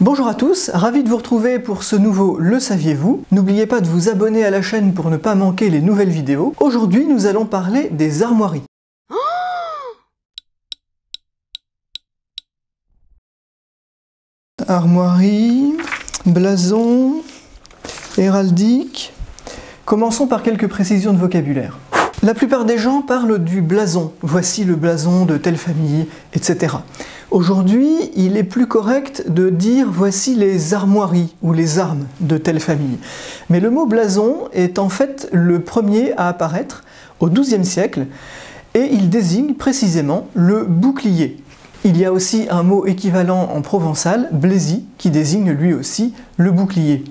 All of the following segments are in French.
Bonjour à tous, ravi de vous retrouver pour ce nouveau Le saviez-vous. N'oubliez pas de vous abonner à la chaîne pour ne pas manquer les nouvelles vidéos. Aujourd'hui, nous allons parler des armoiries. Armoiries, blason, héraldique. Commençons par quelques précisions de vocabulaire. La plupart des gens parlent du blason. Voici le blason de telle famille, etc. Aujourd'hui, il est plus correct de dire voici les armoiries ou les armes de telle famille. Mais le mot blason est en fait le premier à apparaître au XIIe siècle et il désigne précisément le bouclier. Il y a aussi un mot équivalent en provençal, blési, qui désigne lui aussi le bouclier.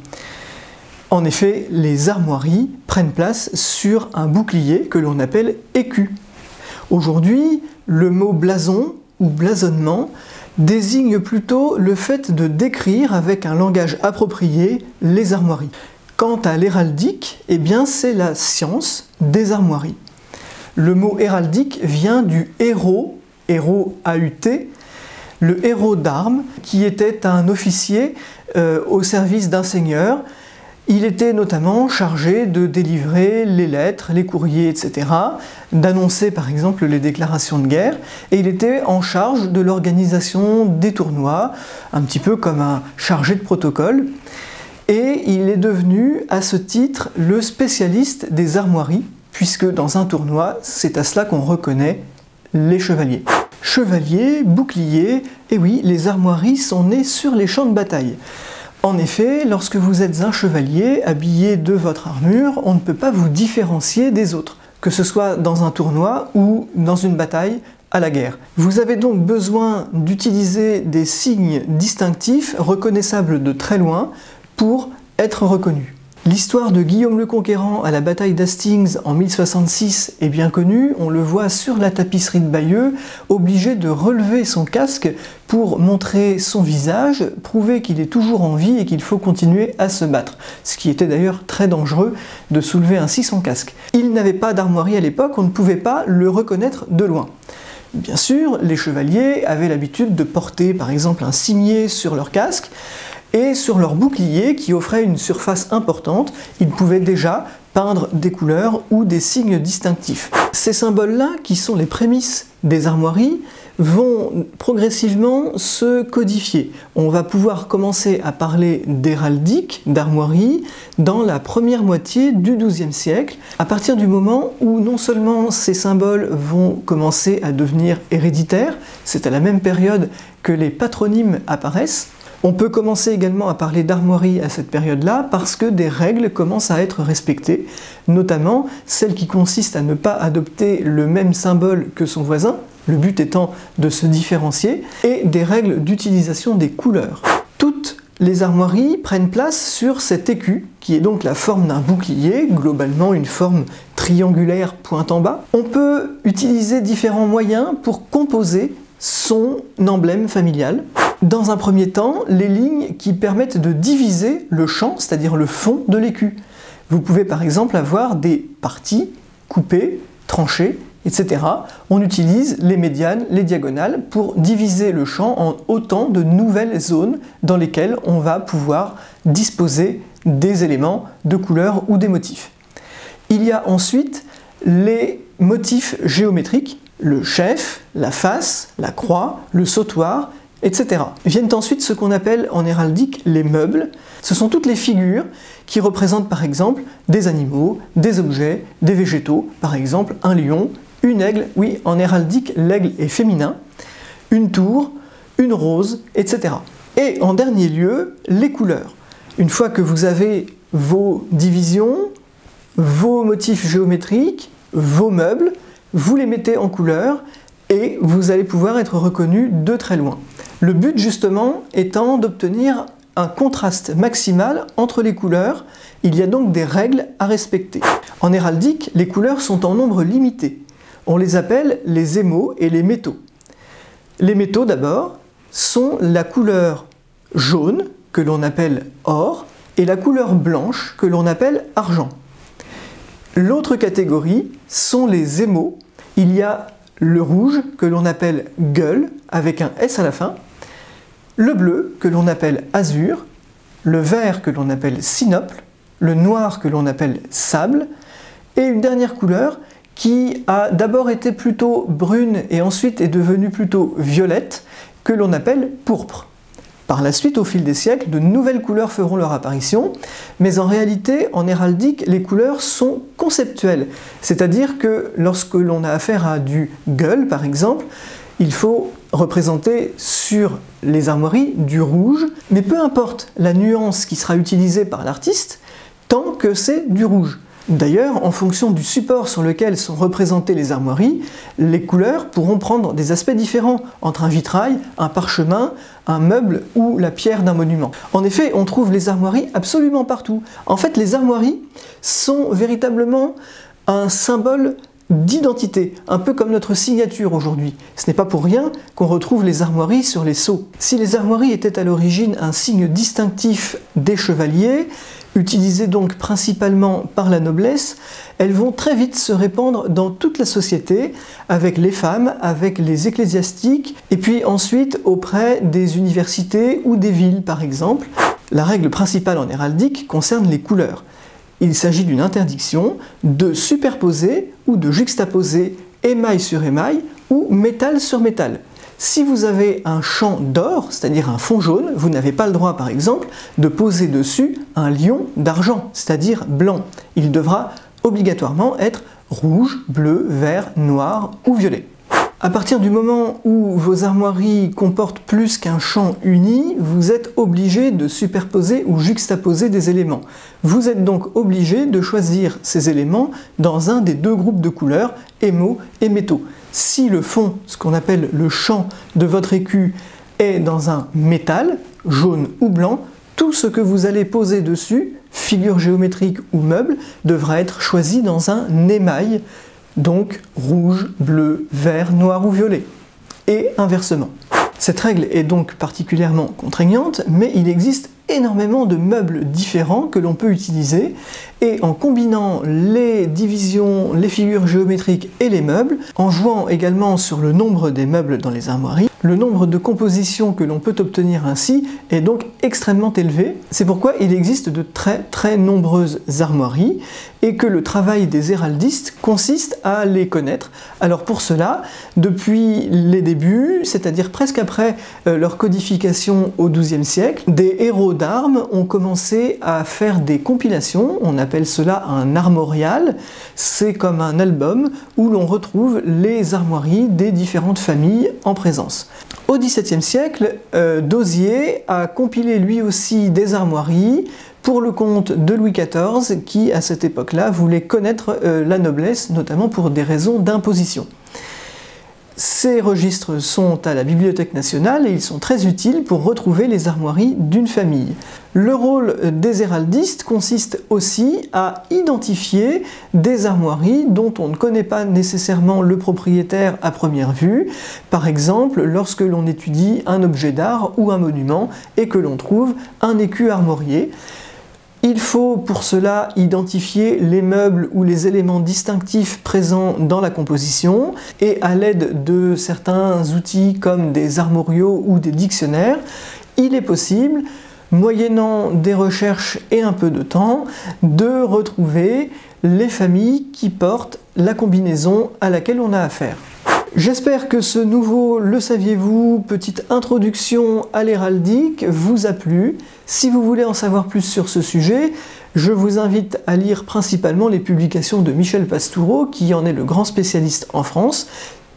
En effet, les armoiries prennent place sur un bouclier que l'on appelle écu. Aujourd'hui, le mot blason ou blasonnement désigne plutôt le fait de décrire avec un langage approprié les armoiries. Quant à l'héraldique, eh bien c'est la science des armoiries. Le mot héraldique vient du héros, héros AUT, le héros d'armes, qui était un officier au service d'un seigneur. Il était notamment chargé de délivrer les lettres, les courriers, etc., d'annoncer par exemple les déclarations de guerre, et il était en charge de l'organisation des tournois, un petit peu comme un chargé de protocole, et il est devenu à ce titre le spécialiste des armoiries, puisque dans un tournoi, c'est à cela qu'on reconnaît les chevaliers. Chevaliers, boucliers, et oui, les armoiries sont nées sur les champs de bataille. En effet, lorsque vous êtes un chevalier habillé de votre armure, on ne peut pas vous différencier des autres, que ce soit dans un tournoi ou dans une bataille à la guerre. Vous avez donc besoin d'utiliser des signes distinctifs reconnaissables de très loin pour être reconnu. L'histoire de Guillaume le Conquérant à la bataille d'Hastings en 1066 est bien connue, on le voit sur la tapisserie de Bayeux, obligé de relever son casque pour montrer son visage, prouver qu'il est toujours en vie et qu'il faut continuer à se battre, ce qui était d'ailleurs très dangereux de soulever ainsi son casque. Il n'avait pas d'armoirie à l'époque, on ne pouvait pas le reconnaître de loin. Bien sûr, les chevaliers avaient l'habitude de porter par exemple un cimier sur leur casque, et sur leur bouclier qui offrait une surface importante, ils pouvaient déjà peindre des couleurs ou des signes distinctifs. Ces symboles-là, qui sont les prémices des armoiries, vont progressivement se codifier. On va pouvoir commencer à parler d'héraldique, d'armoirie, dans la première moitié du XIIe siècle, à partir du moment où non seulement ces symboles vont commencer à devenir héréditaires, c'est à la même période que les patronymes apparaissent. On peut commencer également à parler d'armoirie à cette période-là parce que des règles commencent à être respectées, notamment celle qui consiste à ne pas adopter le même symbole que son voisin, le but étant de se différencier, et des règles d'utilisation des couleurs. Toutes les armoiries prennent place sur cet écu, qui est donc la forme d'un bouclier, globalement une forme triangulaire pointe en bas. On peut utiliser différents moyens pour composer son emblème familial. Dans un premier temps, les lignes qui permettent de diviser le champ, c'est-à-dire le fond de l'écu. Vous pouvez par exemple avoir des parties coupées, tranchées, etc. On utilise les médianes, les diagonales pour diviser le champ en autant de nouvelles zones dans lesquelles on va pouvoir disposer des éléments de couleur ou des motifs. Il y a ensuite les motifs géométriques, le chef, la face, la croix, le sautoir, etc. Viennent ensuite ce qu'on appelle en héraldique les meubles. Ce sont toutes les figures qui représentent par exemple des animaux, des objets, des végétaux, par exemple un lion, une aigle, oui en héraldique l'aigle est féminin, une tour, une rose, etc. Et en dernier lieu, les couleurs. Une fois que vous avez vos divisions, vos motifs géométriques, vos meubles, vous les mettez en couleur et vous allez pouvoir être reconnu de très loin. Le but justement étant d'obtenir un contraste maximal entre les couleurs, il y a donc des règles à respecter. En héraldique, les couleurs sont en nombre limité. On les appelle les émaux et les métaux. Les métaux d'abord sont la couleur jaune, que l'on appelle or, et la couleur blanche, que l'on appelle argent. L'autre catégorie sont les émaux. Il y a le rouge, que l'on appelle gueule, avec un S à la fin, le bleu que l'on appelle azur, le vert que l'on appelle sinople, le noir que l'on appelle sable, et une dernière couleur qui a d'abord été plutôt brune et ensuite est devenue plutôt violette, que l'on appelle pourpre. Par la suite, au fil des siècles, de nouvelles couleurs feront leur apparition, mais en réalité, en héraldique, les couleurs sont conceptuelles. C'est-à-dire que lorsque l'on a affaire à du gueules, par exemple, il faut représenter sur les armoiries du rouge, mais peu importe la nuance qui sera utilisée par l'artiste, tant que c'est du rouge. D'ailleurs, en fonction du support sur lequel sont représentées les armoiries, les couleurs pourront prendre des aspects différents entre un vitrail, un parchemin, un meuble ou la pierre d'un monument. En effet, on trouve les armoiries absolument partout. En fait, les armoiries sont véritablement un symbole d'identité, un peu comme notre signature aujourd'hui. Ce n'est pas pour rien qu'on retrouve les armoiries sur les sceaux. Si les armoiries étaient à l'origine un signe distinctif des chevaliers, utilisées donc principalement par la noblesse, elles vont très vite se répandre dans toute la société, avec les femmes, avec les ecclésiastiques, et puis ensuite auprès des universités ou des villes par exemple. La règle principale en héraldique concerne les couleurs. Il s'agit d'une interdiction de superposer ou de juxtaposer émail sur émail ou métal sur métal. Si vous avez un champ d'or, c'est-à-dire un fond jaune, vous n'avez pas le droit, par exemple, de poser dessus un lion d'argent, c'est-à-dire blanc. Il devra obligatoirement être rouge, bleu, vert, noir ou violet. À partir du moment où vos armoiries comportent plus qu'un champ uni, vous êtes obligé de superposer ou juxtaposer des éléments. Vous êtes donc obligé de choisir ces éléments dans un des deux groupes de couleurs, émaux et métaux. Si le fond, ce qu'on appelle le champ de votre écu, est dans un métal, jaune ou blanc, tout ce que vous allez poser dessus, figure géométrique ou meuble, devra être choisi dans un émail, donc rouge, bleu, vert, noir ou violet, et inversement. Cette règle est donc particulièrement contraignante, mais il existe énormément de meubles différents que l'on peut utiliser, et en combinant les divisions, les figures géométriques et les meubles, en jouant également sur le nombre des meubles dans les armoiries, le nombre de compositions que l'on peut obtenir ainsi est donc extrêmement élevé. C'est pourquoi il existe de très nombreuses armoiries et que le travail des héraldistes consiste à les connaître. Alors pour cela, depuis les débuts, c'est-à-dire presque après leur codification au XIIe siècle, des héros d'armes ont commencé à faire des compilations, on appelle cela un armorial, c'est comme un album où l'on retrouve les armoiries des différentes familles en présence. Au XVIIe siècle, Dauzier a compilé lui aussi des armoiries pour le compte de Louis XIV qui, à cette époque-là, voulait connaître la noblesse, notamment pour des raisons d'imposition. Ces registres sont à la Bibliothèque nationale et ils sont très utiles pour retrouver les armoiries d'une famille. Le rôle des héraldistes consiste aussi à identifier des armoiries dont on ne connaît pas nécessairement le propriétaire à première vue. Par exemple, lorsque l'on étudie un objet d'art ou un monument et que l'on trouve un écu armorié. Il faut pour cela identifier les meubles ou les éléments distinctifs présents dans la composition et à l'aide de certains outils comme des armoriaux ou des dictionnaires, il est possible, moyennant des recherches et un peu de temps, de retrouver les familles qui portent la combinaison à laquelle on a affaire. J'espère que ce nouveau Le saviez-vous, petite introduction à l'héraldique, vous a plu. Si vous voulez en savoir plus sur ce sujet, je vous invite à lire principalement les publications de Michel Pastoureau, qui en est le grand spécialiste en France,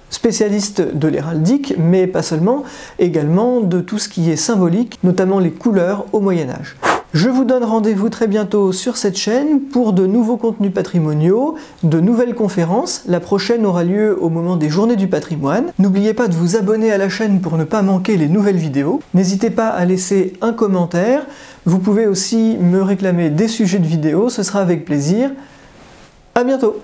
spécialiste de l'héraldique, mais pas seulement, également de tout ce qui est symbolique, notamment les couleurs au Moyen-Âge. Je vous donne rendez-vous très bientôt sur cette chaîne pour de nouveaux contenus patrimoniaux, de nouvelles conférences. La prochaine aura lieu au moment des Journées du patrimoine. N'oubliez pas de vous abonner à la chaîne pour ne pas manquer les nouvelles vidéos. N'hésitez pas à laisser un commentaire. Vous pouvez aussi me réclamer des sujets de vidéos, ce sera avec plaisir. À bientôt!